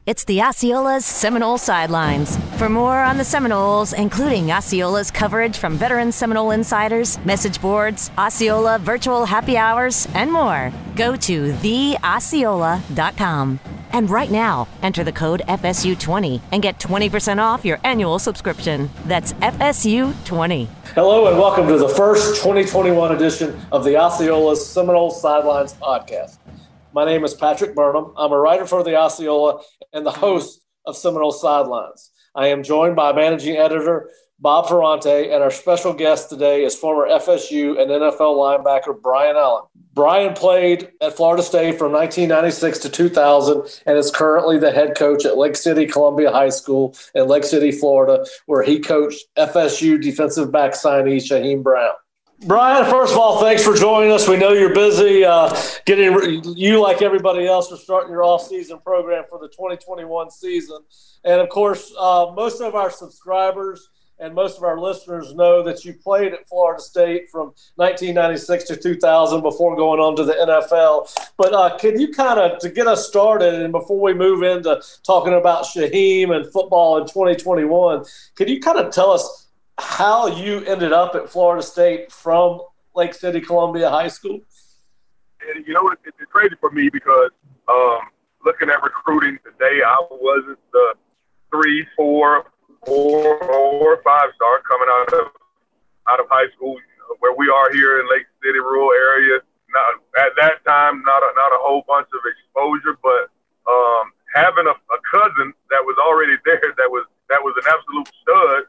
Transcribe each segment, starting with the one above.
It's the Osceola's Seminole Sidelines. For more on the Seminoles, including Osceola's coverage from veteran Seminole insiders, message boards, Osceola virtual happy hours, and more, go to theosceola.com. And right now, enter the code FSU20 and get 20% off your annual subscription. That's FSU20. Hello and welcome to the first 2021 edition of the Osceola's Seminole Sidelines Podcast. My name is Patrick Burnham. I'm a writer for the Osceola and the host of Seminole Sidelines. I am joined by managing editor Bob Ferrante, and our special guest today is former FSU and NFL linebacker Brian Allen. Brian played at Florida State from 1996 to 2000 and is currently the head coach at Lake City Columbia High School in Lake City, Florida, where he coached FSU defensive back signee Shyheim Brown. Brian, first of all, thanks for joining us. We know you're busy you, like everybody else, are starting your off-season program for the 2021 season. And, of course, most of our subscribers and most of our listeners know that you played at Florida State from 1996 to 2000 before going on to the NFL. But can you kind of, to get us started, and before we move into talking about Shyheim and football in 2021, can you kind of tell us how you ended up at Florida State from Lake City Columbia High School? You know, it's crazy for me because looking at recruiting today, I wasn't the 3, 4, or 5-star coming out of high school, where we are here in Lake City, rural area. Not, at that time, not a whole bunch of exposure, but having a cousin that was already there that was an absolute stud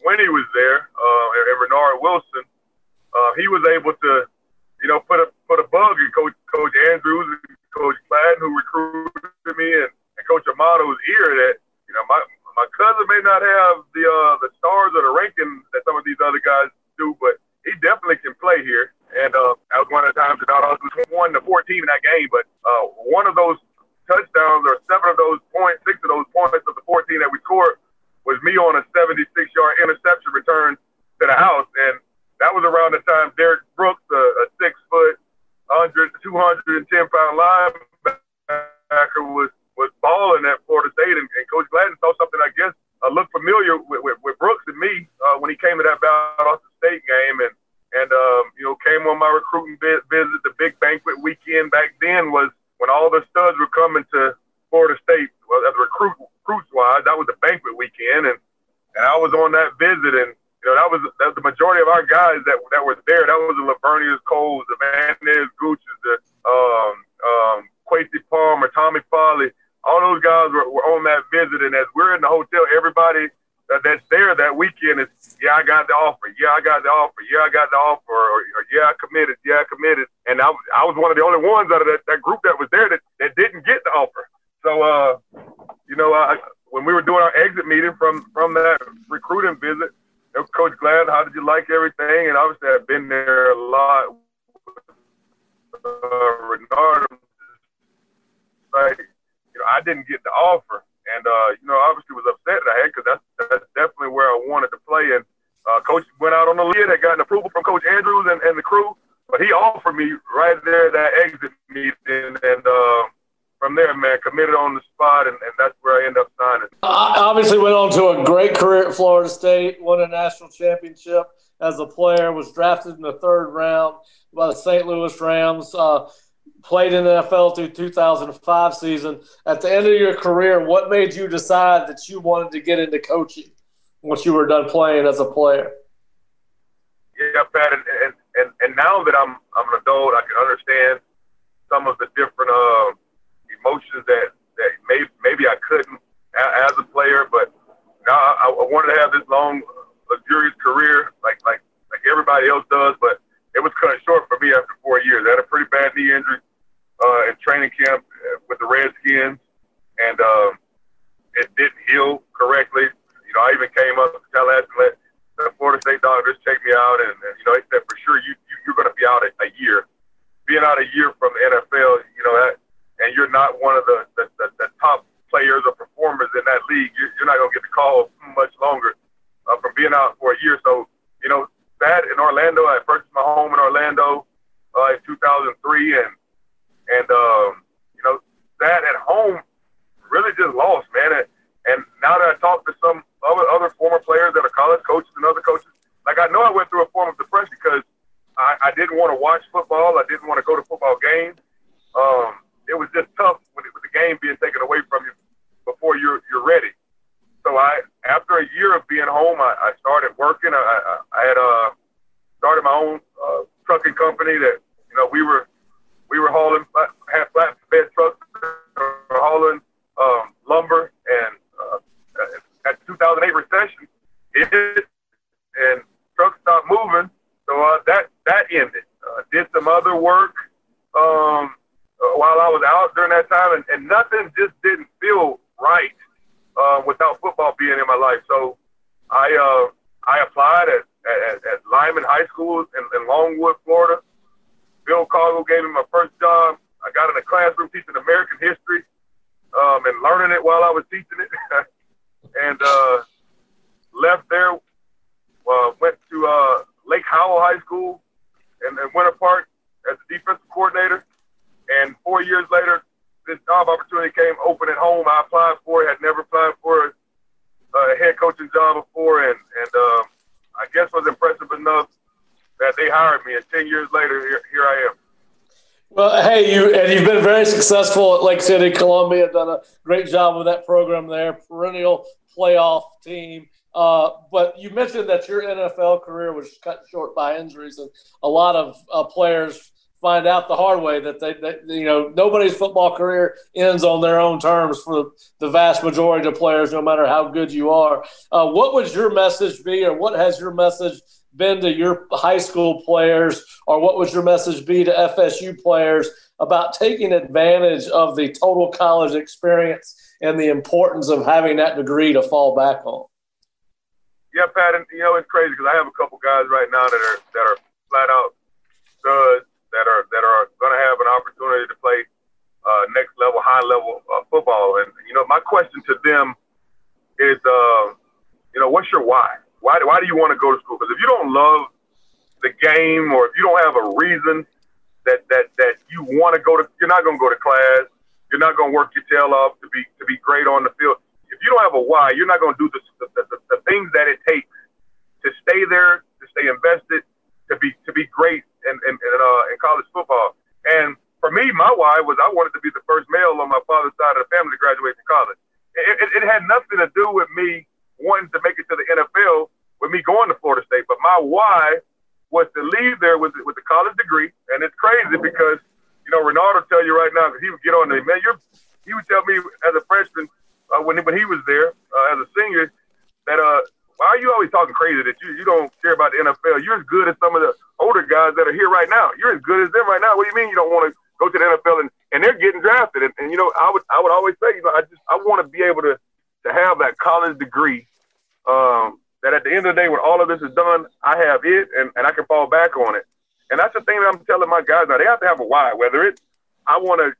when he was there, and Renard Wilson, he was able to, you know, put a bug in Coach Andrews and Coach Gladden, who recruited me, and Coach Amato's ear that, you know, my cousin may not have the stars or the ranking that some of these other guys do, but he definitely can play here. And that was one of the times that I was 1 to 14 in that game, but one of those touchdowns, or 7 of those points, 6 of those points of the 14 that we scored, was me on a 76-yard interception return to the house. And that was around the time Derek Brooks, a 6-foot, 210-pound linebacker, was balling at Florida State. And Coach Gladden saw something, I guess, looked familiar with Brooks and me when he came to that Valdosta State game. And you know, came on my recruiting visit. The big banquet weekend back then was when all the studs were coming to Florida State, well, as recruits-wise. That was the banquet weekend, and I was on that visit, and you know, that was the majority of our guys that were there. That was the Lavernius Coles, the Vanez Gooches, the Quasi Palmer, Tommy Foley. All those guys were on that visit, and as we're in the hotel, everybody that's there that weekend is, yeah, I got the offer. Yeah, I got the offer. Yeah, I got the offer. Or yeah, I committed. Yeah, I committed. And I was one of the only ones out of that group that was there that didn't get the offer. So, you know, when we were doing our exit meeting from that recruiting visit, Coach Gladden, how did you like everything? And obviously I've been there a lot with Renard. Like, you know, I didn't get the offer. And, you know, obviously was upset that I had, because that's definitely where I wanted to play. And Coach went out on the lid, had gotten approval from Coach Andrews and the crew. But he offered me right there at that exit meeting. And from there, man, committed on the spot, and that's where I ended up signing. Obviously went on to a great career at Florida State, won a national championship as a player, was drafted in the 3rd round by the St. Louis Rams, played in the NFL through 2005 season. At the end of your career, what made you decide that you wanted to get into coaching once you were done playing as a player? Yeah, Pat, and now that I'm an adult, I can understand some of the different emotions that maybe I couldn't as a player, but now I wanted to have this long, luxurious career like everybody else does, but it was cut short for me after 4 years. I had a pretty bad knee injury in training camp with the Redskins, and it didn't heal correctly. You know, I even came up to Tallahassee and let the Florida State doctors check me out, and you know, they said for sure you're going to be out a year. Being out a year from the NFL, you know, that, and you're not one of the top players or performers in that league, you're not going to get the call much longer from being out for a year. So, you know, that in Orlando, I purchased my home in Orlando in 2003, and you know, that at home really really just lost, man. And now that I talk to some other former players that are college coaches and other coaches, like I know I went through a form of depression because I didn't want to watch football. I didn't want to go to football games. It was just tough with the game being taken away from you before you're ready. So after a year of being home, I started working. I had started my own trucking company that, you know, we were hauling, had flatbed trucks, hauling lumber, and at the 2008 recession, it hit, and trucks stopped moving. So that ended. Did some other work while I was out during that time, and nothing just didn't feel right without football being in my life. So I applied at Lyman High School in Longwood, Florida. Bill Caldwell gave me my first job. I got in a classroom teaching American history and learning it while I was teaching it. And left there, went to Lake Howell High School and Winter Park as a defensive coordinator. And 4 years later, this job opportunity came open at home. I applied for it, had never applied for a head coaching job before, and I guess was impressive enough that they hired me. And 10 years later, here I am. Well, hey, you've been very successful at Lake City, Columbia. Done a great job with that program there, perennial playoff team. But you mentioned that your NFL career was cut short by injuries, and a lot of players find out the hard way that you know, nobody's football career ends on their own terms for the vast majority of players, no matter how good you are. What would your message be, or what has your message been to your high school players, or what would your message be to FSU players about taking advantage of the total college experience and the importance of having that degree to fall back on? Yeah, Pat, and you know, it's crazy because I have a couple guys right now that are flat out studs that are going to have an opportunity to play next level, high level football. And you know, my question to them is, you know, what's your why? Why do you want to go to school? Because if you don't love the game, or if you don't have a reason that you want to go to, you're not going to go to class. You're not going to work your tail off to be great on the field. If you don't have a why, you're not going to do the things that it takes to stay there, to stay invested, to be great in college football. And for me, my why was I wanted to be the first male on my father's side of the family to graduate from college. It had nothing to do with me wanting to make it to the NFL, with me going to Florida State. But my why was to leave there with the college degree. And it's crazy because, you know, Renard will tell you right now, because he would get on me, man, he would tell me as a freshman when he was there as a senior that why are you always talking crazy that you don't care about the NFL? You're as good as some of the older guys that are here right now. You're as good as them right now. What do you mean you don't want to go to the NFL? And they're getting drafted. And you know, I would always say, you know, I want to be able to have that college degree, that at the end of the day, when all of this is done, I have it and I can fall back on it. And that's the thing that I'm telling my guys now. They have to have a why, whether it's I want to,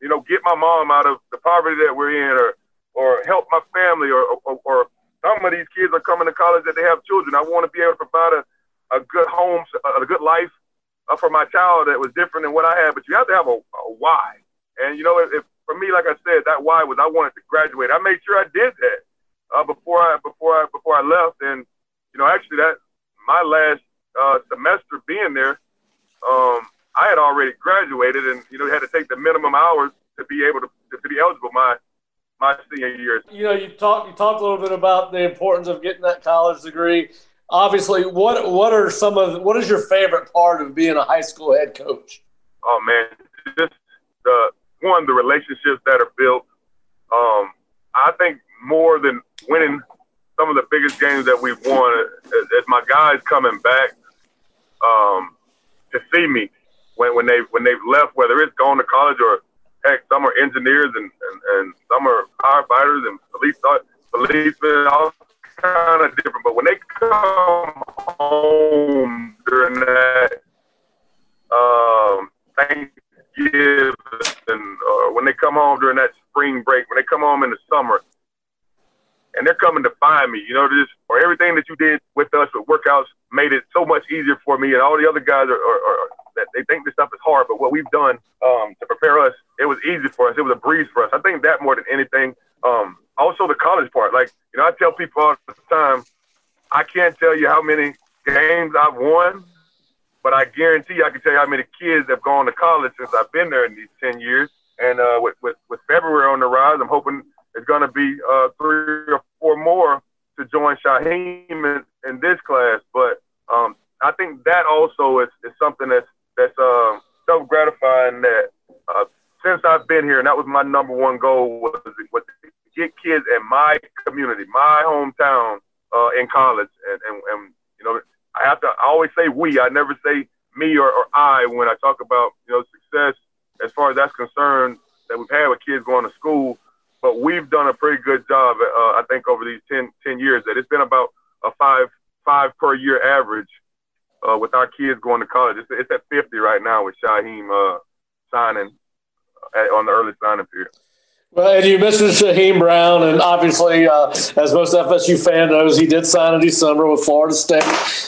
you know, get my mom out of the poverty that we're in, or help my family, or some of these kids are coming to college that they have children. I want to be able to provide a good home, a good life for my child that was different than what I had. But you have to have a why. And, you know, if for me, like I said, that why was I wanted to graduate. I made sure I did that before I left. And, you know, actually that my last semester being there, I had already graduated, and, you know, had to take the minimum hours to be able to be eligible my senior year. You know, you talked a little bit about the importance of getting that college degree. Obviously, what is your favorite part of being a high school head coach? Oh man, just the relationships that are built. I think more than winning some of the biggest games that we've won, is my guys coming back to see me when they've left, whether it's going to college or heck, some are engineers and some are firefighters and policemen, all kind of different. But when they come home during that Thanksgiving, or when they come home during that spring break, when they come home in the summer, and they're coming to find me, you know, everything that you did with us with workouts made it so much easier for me, and all the other guys are that they think this stuff is hard, but what we've done to prepare us, it was easy for us. It was a breeze for us. I think that more than anything. Also the college part. Like, you know, I tell people all the time, I can't tell you how many games I've won, but I guarantee you I can tell you how many kids have gone to college since I've been there in these 10 years. And with February on the rise, I'm hoping it's going to be 3 or 4 more to join Shyheim in this class. But I think that also is something that's self-gratifying that since I've been here, and that was my number one goal, was to get kids in my community, my hometown, in college. And you know, I always say we. I never say me or I when I talk about, you know, success as far as that's concerned that we've had with kids going to school. But we've done a pretty good job, I think, over these 10 years, that it's been about a five per year average with our kids going to college. It's at 50 right now with Shyheim signing on the early signing period. Well, and you mentioned Shyheim Brown, and obviously, as most FSU fan knows, he did sign in December with Florida State.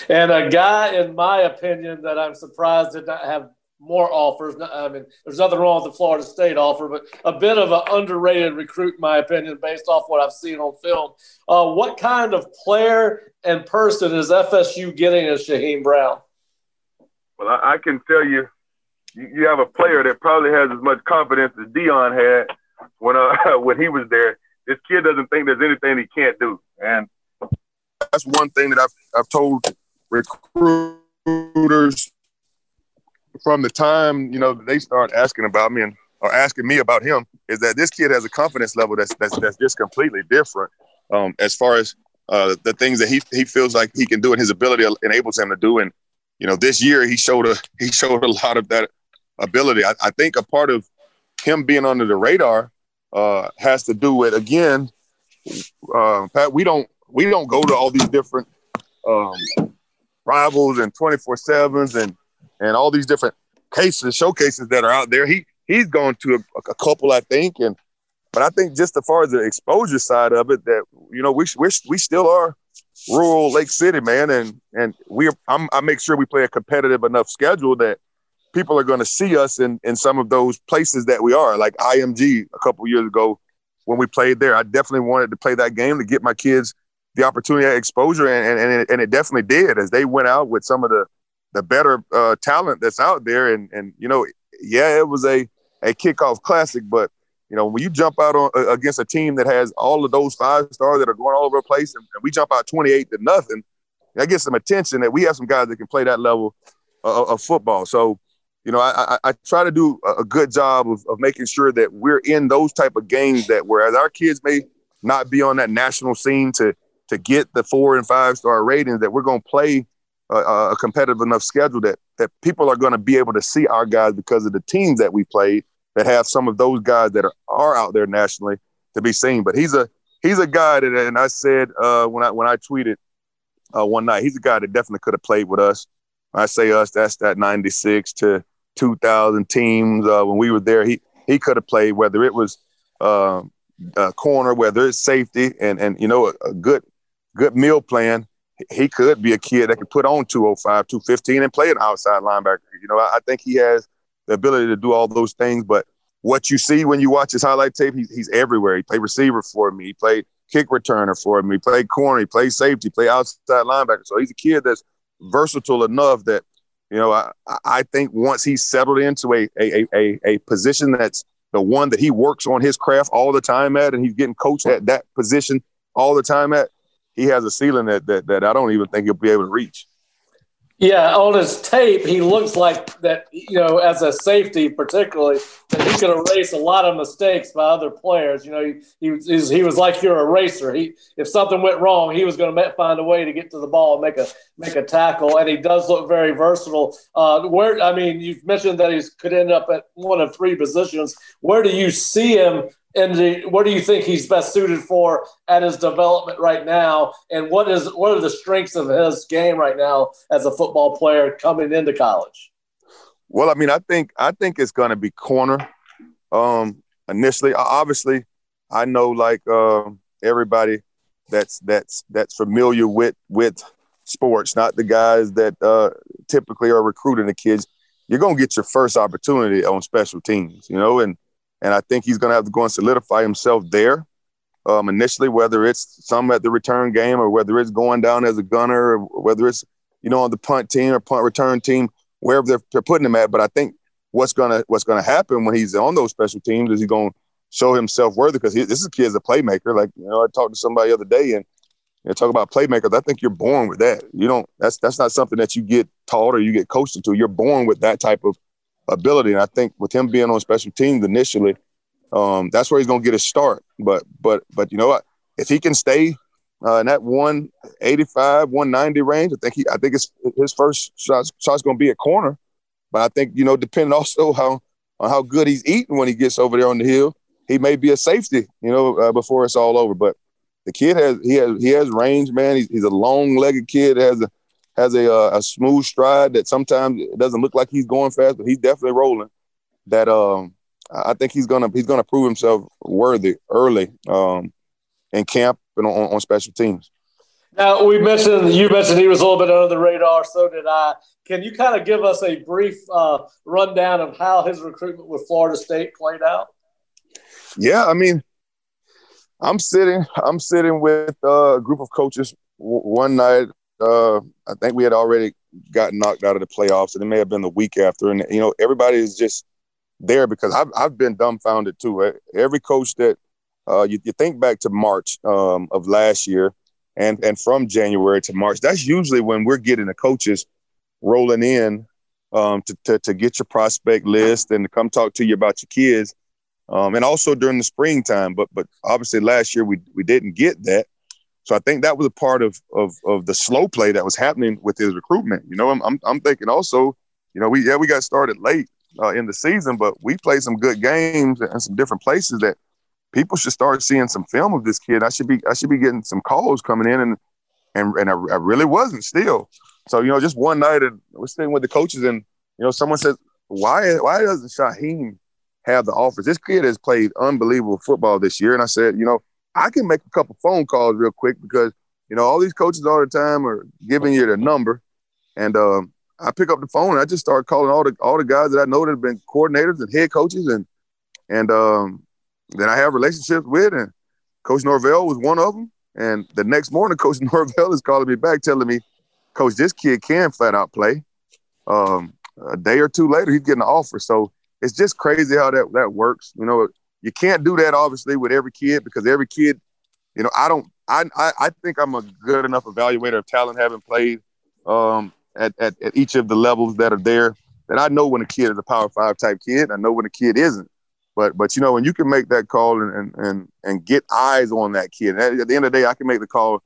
And a guy, in my opinion, that I'm surprised did not have more offers. I mean, there's nothing wrong with the Florida State offer, but a bit of an underrated recruit, in my opinion, based off what I've seen on film. What kind of player and person is FSU getting as Shyheim Brown? Well, I can tell you, you have a player that probably has as much confidence as Dion had when he was there. This kid doesn't think there's anything he can't do, and that's one thing that I've told recruiters from the time, you know, they start asking about me or asking me about him, is that this kid has a confidence level that's just completely different as far as the things that he feels like he can do and his ability enables him to do. And you know, this year he showed a lot of that ability. I think a part of him being under the radar has to do with, again, Pat, we don't go to all these different rivals and 24/7s and all these different showcases that are out there. He's gone to a couple, I think, but I think just as far as the exposure side of it, that, you know, we still are rural Lake City, man, and I make sure we play a competitive enough schedule that people are going to see us in some of those places that we are, like IMG a couple years ago when we played there. I definitely wanted to play that game to get my kids the opportunity at exposure, and it definitely did, as they went out with some of the better talent that's out there. And you know, yeah, it was a kickoff classic, but you know, when you jump out against a team that has all of those 5-stars that are going all over the place, and we jump out 28-0, that gets some attention that we have some guys that can play that level of football. So, you know, I try to do a good job of making sure that we're in those type of games that, whereas our kids may not be on that national scene to get the 4- and 5-star ratings, that we're going to play a competitive enough schedule that people are going to be able to see our guys because of the teams that we played that have some of those guys that are out there nationally to be seen. But he's a guy that, and I said when I tweeted one night, he's a guy that definitely could have played with us. When I say us, that's that 96 to 2000 teams. When we were there, he could have played, whether it was corner, whether it's safety, and you know, a good meal plan. He could be a kid that could put on 205, 215 and play an outside linebacker. You know, I think he has the ability to do all those things. But what you see when you watch his highlight tape, he's everywhere. He played receiver for me. He played kick returner for me. He played corner. He played safety. He played outside linebacker. So he's a kid that's versatile enough that, you know, I think once he's settled into a position that's the one that he works on his craft all the time at, and he's getting coached at that position all the time at, he has a ceiling that I don't even think he'll be able to reach. Yeah, on his tape, he looks like that, you know, as a safety particularly, that he could erase a lot of mistakes by other players. You know, he was like your eraser. If something went wrong, he was going to find a way to get to the ball and make a tackle, and he does look very versatile. You've mentioned that he could end up at one of 3 positions. Where do you see him? What do you think he's best suited for at his development right now? And what are the strengths of his game right now as a football player coming into college? Well, I mean, I think it's going to be corner initially. Obviously, I know, like everybody that's familiar with sports, not the guys that typically are recruiting the kids. you're going to get your first opportunity on special teams, and I think he's going to have to go and solidify himself there initially, whether it's some at the return game or whether it's going down as a gunner or whether it's, on the punt team or punt return team, wherever they're putting him at. But I think what's gonna happen when he's on those special teams is he's going to show himself worthy, because this kid's a playmaker. Like, I talked to somebody the other day and talk about playmakers. I think you're born with that. That's not something that you get taught or you get coached into. You're born with that type of ability. And I think with him being on special teams initially, that's where he's going to get his start. But if he can stay in that 185, 190 range, I think his first shot's going to be at corner. But I think, depending also on how good he's eating when he gets over there on the hill, he may be a safety, before it's all over. But the kid has range, man. He's a long-legged kid, has a smooth stride that sometimes it doesn't look like he's going fast, but he's definitely rolling. That I think he's gonna prove himself worthy early in camp and on special teams. Now, you mentioned he was a little bit under the radar, so did I. Can you kind of give us a brief rundown of how his recruitment with Florida State played out? Yeah, I mean, I'm sitting with a group of coaches one night. I think we had already gotten knocked out of the playoffs, and it may have been the week after. And everybody is just there because I've been dumbfounded too. Every coach that you think back to March of last year, and from January to March, that's usually when we're getting the coaches rolling in to get your prospect list and to come talk to you about your kids. And also during the springtime, but obviously last year we didn't get that. So I think that was a part of the slow play that was happening with his recruitment. I'm thinking also, we got started late in the season, but we played some good games and some different places that people should start seeing some film of this kid. I should be getting some calls coming in, and I really wasn't still. So just one night, and we're sitting with the coaches, and someone said, why doesn't Shyheim have the offers? This kid has played unbelievable football this year. And I said, I can make a couple phone calls real quick because, all these coaches all the time are giving you their number. And I pick up the phone and I just start calling all the guys that I know that have been coordinators and head coaches and that I have relationships with. And Coach Norvell was one of them. And the next morning, Coach Norvell is calling me back telling me, Coach, this kid can flat out play. A day or two later, he's getting an offer. So it's just crazy how that works. You can't do that obviously with every kid because every kid, I think I'm a good enough evaluator of talent, having played at each of the levels that are there, that I know when a kid is a Power 5 type kid. I know when a kid isn't. But when you can make that call and get eyes on that kid, and at the end of the day, I can make the call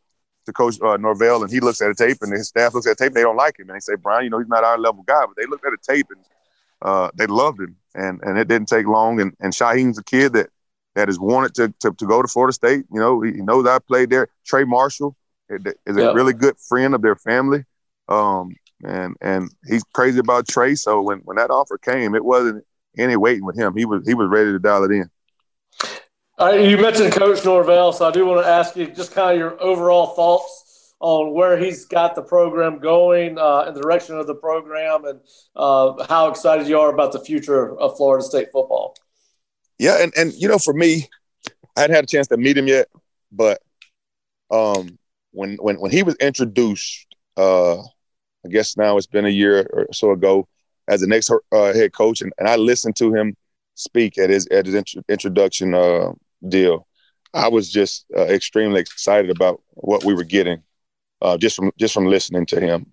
to Coach Norvell, and he looks at the tape, and his staff looks at the tape, and they don't like him, and they say, Brian, he's not our level guy, but they looked at the tape and they loved him, and it didn't take long. And Shyheim's a kid that has wanted to go to Florida State. He knows I played there. Trey Marshall is a really good friend of their family, and he's crazy about Trey. So when that offer came, it wasn't any waiting with him. He was ready to dial it in. All right, you mentioned Coach Norvell, so I do want to ask you just kind of your overall thoughts on where he's got the program going, in the direction of the program, and how excited you are about the future of Florida State football. Yeah, and for me, I hadn't had a chance to meet him yet, but when he was introduced, I guess now it's been a year or so ago, as the next head coach, and I listened to him speak at his introduction deal, I was just extremely excited about what we were getting just from listening to him.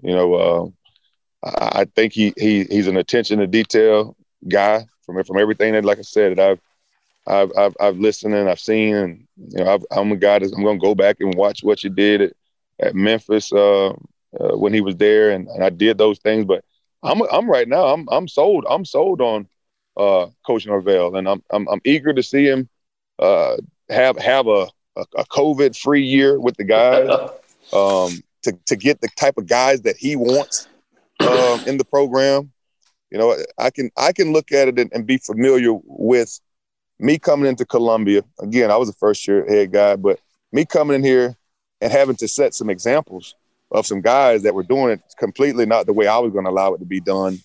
I think he's an attention to detail guy from everything that, like I said, that I've listened and I've seen, and I'm a guy I'm going to go back and watch what you did at Memphis when he was there, and I did those things. But I'm right now I'm sold on Coach Norvell, and I'm eager to see him have a COVID-free year with the guys, to get the type of guys that he wants in the program. I can look at it and be familiar with me coming into Columbia. Again, I was a first-year head guy, but me coming in here and having to set some examples of some guys that were doing it completely not the way I was going to allow it to be done.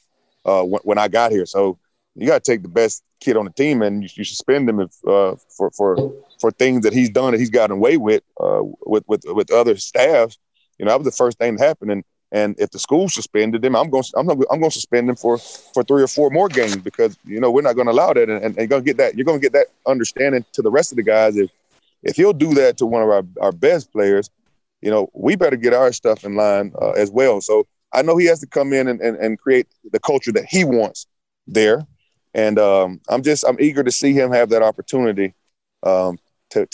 when I got here. So you got to take the best kid on the team, and you suspend him for things that he's done that he's gotten away with other staffs. That was the first thing that happened. And if the school suspended him, I'm going to suspend him for 3 or 4 more games, because we're not going to allow that. And you're going to get that. You're going to get that understanding to the rest of the guys. If he'll do that to one of our best players, we better get our stuff in line as well. So I know he has to come in and create the culture that he wants there. And I'm eager to see him have that opportunity to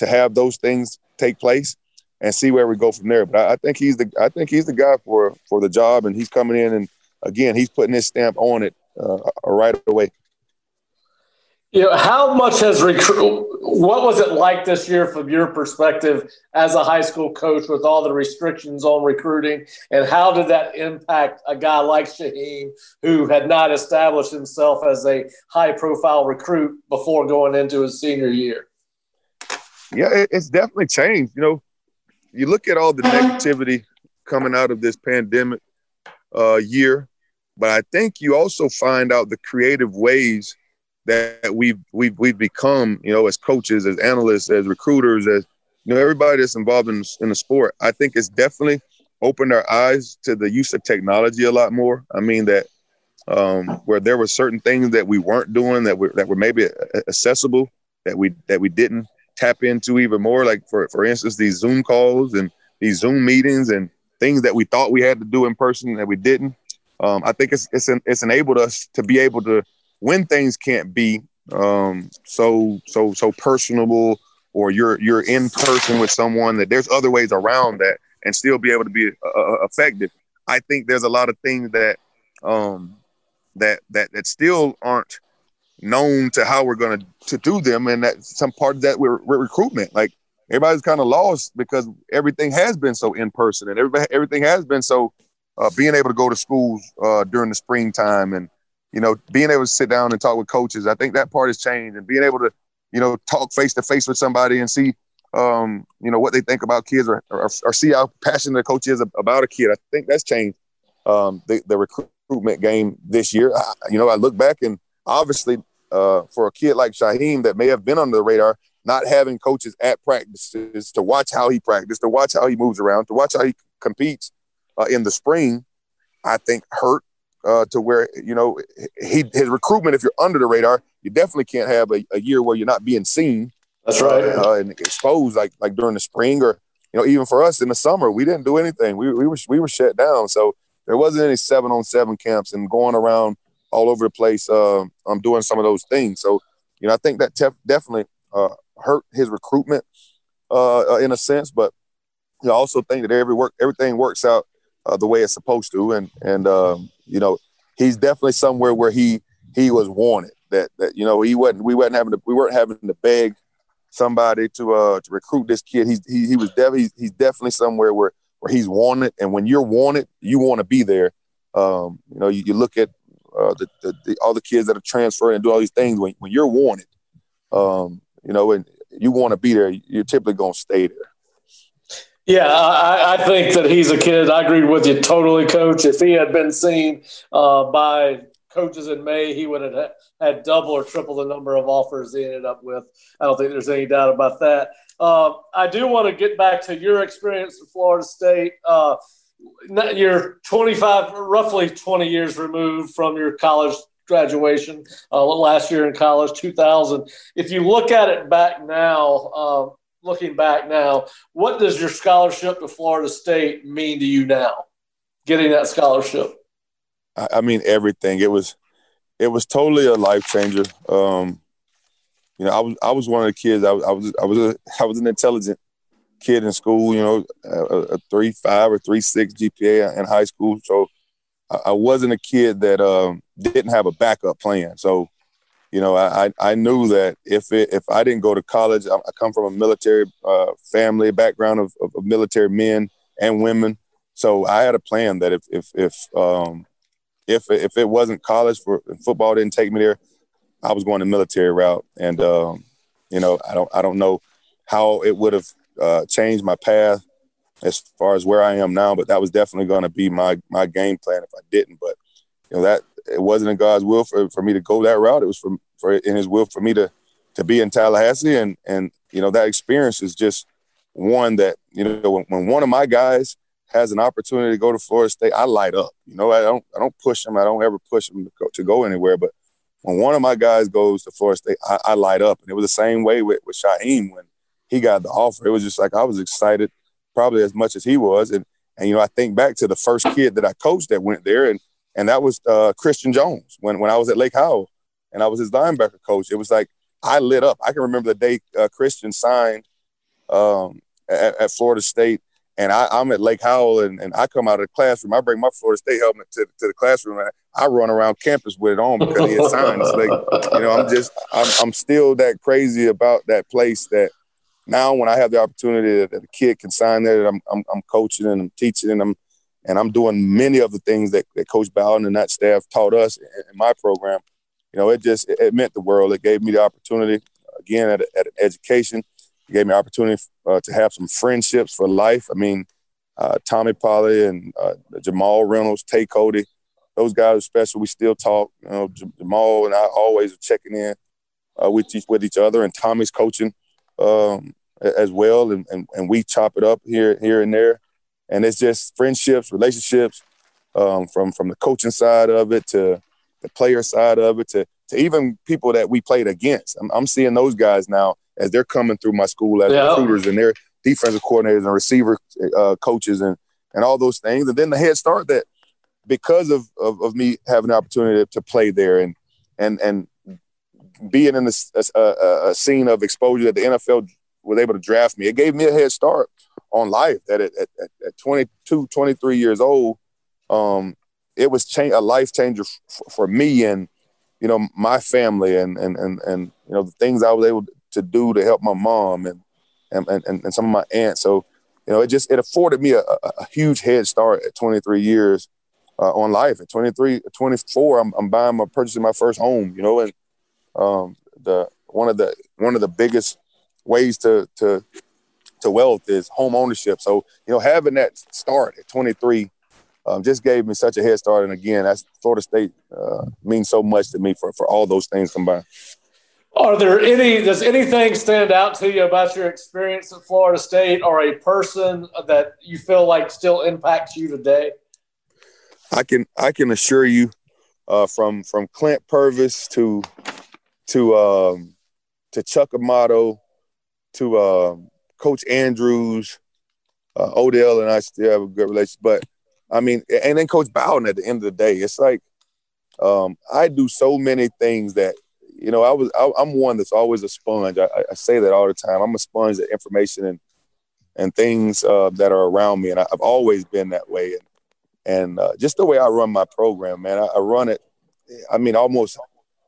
have those things take place and see where we go from there. But I think he's the guy for the job, and he's coming in, and again, he's putting his stamp on it right away. How much what was it like this year from your perspective as a high school coach with all the restrictions on recruiting, and how did that impact a guy like Shyheim, who had not established himself as a high-profile recruit before going into his senior year? Yeah, it's definitely changed. You look at all the negativity coming out of this pandemic year, but I think you also find out the creative ways that we've become, as coaches, as analysts, as recruiters, as everybody that's involved in the sport. I think it's definitely opened our eyes to the use of technology a lot more. I mean that where there were certain things that we weren't doing that were maybe accessible that we didn't tap into even more. Like for instance, these Zoom calls and these Zoom meetings and things that we thought we had to do in person that we didn't. I think it's enabled us to be able to, when things can't be so personable, or you're in person with someone, that there's other ways around that and still be able to be effective. I think there's a lot of things that still aren't known to how we're going to do them, and that some part of that we're recruitment. Like, everybody's kind of lost because everything has been so in person, and everything has been so being able to go to schools during the springtime, and being able to sit down and talk with coaches. I think that part has changed, and being able to, talk face to face with somebody and see, what they think about kids, or see how passionate the coach is about a kid. I think that's changed the recruitment game this year. I look back, and obviously for a kid like Shyheim that may have been under the radar, not having coaches at practices to watch how he practiced, to watch how he moves around, to watch how he competes in the spring, I think hurt. To where, his recruitment, if you're under the radar, you definitely can't have a year where you're not being seen. That's right. And exposed like during the spring, or, even for us in the summer, we didn't do anything. We were shut down. So there wasn't any 7-on-7 camps and going around all over the place. I'm doing some of those things. So, I think that definitely hurt his recruitment in a sense, but I also think that everything works out the way it's supposed to. And he's definitely somewhere where he was wanted. That we weren't having to beg somebody to recruit this kid. He's definitely somewhere where he's wanted. And when you're wanted, you want to be there. You look at all the kids that are transferring and do all these things. When you're wanted, and you want to be there, you're typically going to stay there. Yeah, I think that he's a kid. I agree with you totally, Coach. If he had been seen by coaches in May, he would have had double or triple the number of offers he ended up with. I don't think there's any doubt about that. I do want to get back to your experience at Florida State. You're roughly 20 years removed from your college graduation last year in college, 2000. If you look at it back now, looking back now, what does your scholarship to Florida State mean to you now, getting that scholarship? I mean, everything. It was totally a life changer. I was one of the kids. I was an intelligent kid in school. A 3.5 or 3.6 GPA in high school. So I wasn't a kid that didn't have a backup plan. So I knew that if I didn't go to college, I come from a military family background of military men and women. So I had a plan that if it wasn't college if football didn't take me there, I was going the military route. And I don't know how it would have changed my path as far as where I am now, but that was definitely going to be my game plan if I didn't. But that it wasn't in God's will for me to go that route. It was in His will for me to be in Tallahassee, and that experience is just one that when one of my guys has an opportunity to go to Florida State, I light up. I don't push them. I don't ever push them to go anywhere. But when one of my guys goes to Florida State, I light up. And it was the same way with Shyheim when he got the offer. It was just like I was excited probably as much as he was. And I think back to the first kid that I coached that went there, and that was Christian Jones when I was at Lake Howell, and I was his linebacker coach. It was like I lit up. I can remember the day Christian signed at Florida State, and I'm at Lake Howell, and I come out of the classroom. I bring my Florida State helmet to the classroom, and I run around campus with it on because he had signed. It's like, I'm still that crazy about that place that now when I have the opportunity that a kid can sign there, that I'm coaching and I'm teaching and I'm doing many of the things that Coach Bowden and that staff taught us in my program. It meant the world. It gave me the opportunity, again, at an education. It gave me the opportunity to have some friendships for life. I mean, Tommy Polley and Jamal Reynolds, Tay Cody, those guys are special. We still talk. Jamal and I always are checking in with each other, and Tommy's coaching as well, and we chop it up here and there. And it's just friendships, relationships, from the coaching side of it to the player side of it to even people that we played against. I'm seeing those guys now as they're coming through my school as recruiters, and they're defensive coordinators and receiver coaches and all those things. And then the head start that because of me having the opportunity to play there and being in a scene of exposure that the NFL was able to draft me, it gave me a head start on life that at 22, 23 years old, it was a life changer for me and, my family and the things I was able to do to help my mom and some of my aunts. So, it afforded me a huge head start at 23 years on life. At 23, 24, I'm purchasing my first home, and one of the biggest ways to wealth is home ownership. So, having that start at 23 just gave me such a head start. And again, that's Florida State means so much to me for all those things combined. Does anything stand out to you about your experience at Florida State or a person that you feel like still impacts you today? I can assure you from Clint Purvis to Chuck Amato to Coach Andrews, Odell and I still have a good relationship. But, I mean, and then Coach Bowden at the end of the day, it's like I do so many things that, I'm one that's always a sponge. I say that all the time. I'm a sponge of information and things that are around me, and I've always been that way. And just the way I run my program, man, I run it, I mean, almost,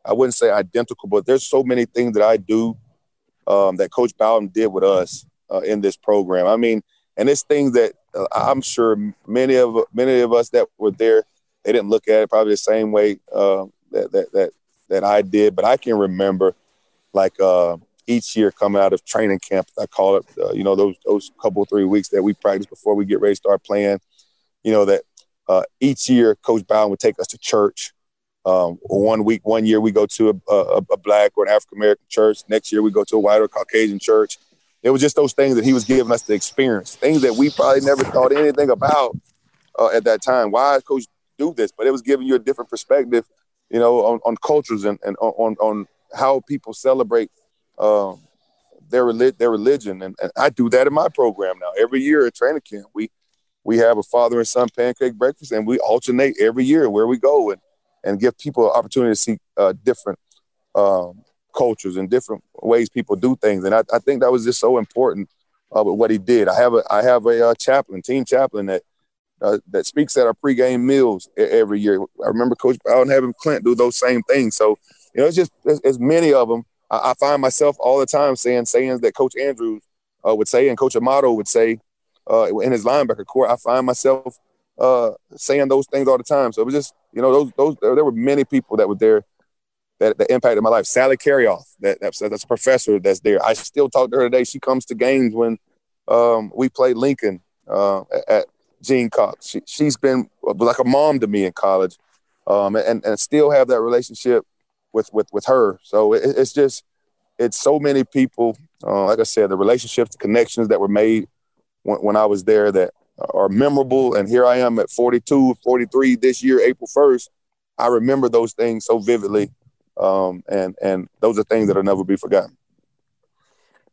I wouldn't say identical, but there's so many things that I do that Coach Bowden did with us in this program. I mean, and it's things that I'm sure many of us that were there, they didn't look at it probably the same way that I did. But I can remember, like each year coming out of training camp, I call it, those couple 3 weeks that we practice before we get ready to start playing. That each year Coach Bowden would take us to church. 1 year we go to a Black or an African American church. Next year we go to a white or Caucasian church. It was just those things that he was giving us to experience, things that we probably never thought anything about at that time. Why does Coach do this? But it was giving you a different perspective, on cultures and on how people celebrate their religion. And I do that in my program now. Every year at training camp, we have a father and son pancake breakfast, and we alternate every year where we go and give people an opportunity to see different cultures and different ways people do things. And I think that was just so important with what he did. I have a chaplain, team chaplain that speaks at our pregame meals every year. I remember Coach Bowden having Clint do those same things. So, it's many of them. I find myself all the time saying sayings that Coach Andrews would say and Coach Amato would say in his linebacker core. I find myself saying those things all the time. So it was just, there were many people that were there that impacted my life. Sally Carrioff, that's a professor that's there. I still talk to her today. She comes to games when we played Lincoln at Gene Cox. She's been like a mom to me in college. and still have that relationship with her. So it's so many people. Like I said, the relationships, the connections that were made when I was there that are memorable. And here I am at 42, 43 this year, April 1st. I remember those things so vividly. And those are things that'll never be forgotten.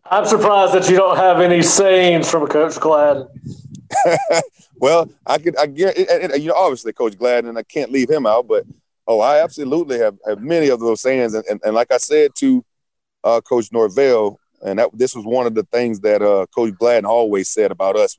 I'm surprised that you don't have any sayings from Coach Gladden. Well, I guarantee, obviously Coach Gladden, I can't leave him out, but I absolutely have many of those sayings. And like I said to Coach Norvell, and this was one of the things that Coach Gladden always said about us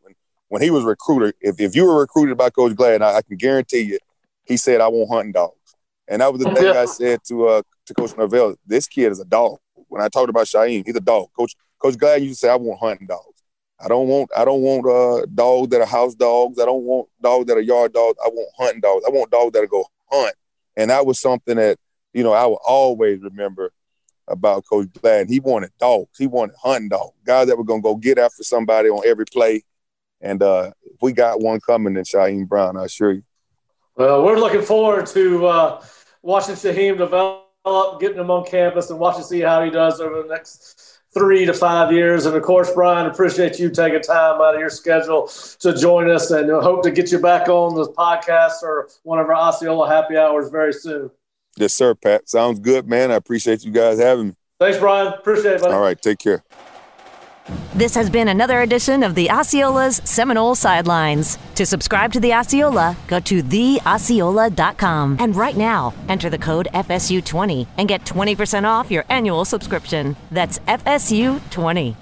when he was a recruiter. If you were recruited by Coach Gladden, I can guarantee you, he said, "I want hunting dogs," and that was the thing I said to Coach Norvell. This kid is a dog. When I talked about Shyheim, he's a dog. Coach Gladden used to say, "I want hunting dogs. I don't want dogs that are house dogs. I don't want dogs that are yard dogs. I want hunting dogs. I want dogs that'll go hunt." And that was something that I will always remember about Coach Gladden. He wanted dogs. He wanted hunting dogs, guys that were going to go get after somebody on every play. And if we got one coming, then Shyheim Brown, I assure you. Well, we're looking forward to watching Shyheim develop, getting him on campus, and watching see how he does over the next 3 to 5 years. And, of course, Brian, appreciate you taking time out of your schedule to join us, and hope to get you back on the podcast or one of our Osceola happy hours very soon. Yes, sir, Pat. Sounds good, man. I appreciate you guys having me. Thanks, Brian. Appreciate it, buddy. All right, take care. This has been another edition of the Osceola's Seminole Sidelines. To subscribe to the Osceola, go to theosceola.com. And right now, enter the code FSU20 and get 20% off your annual subscription. That's FSU20.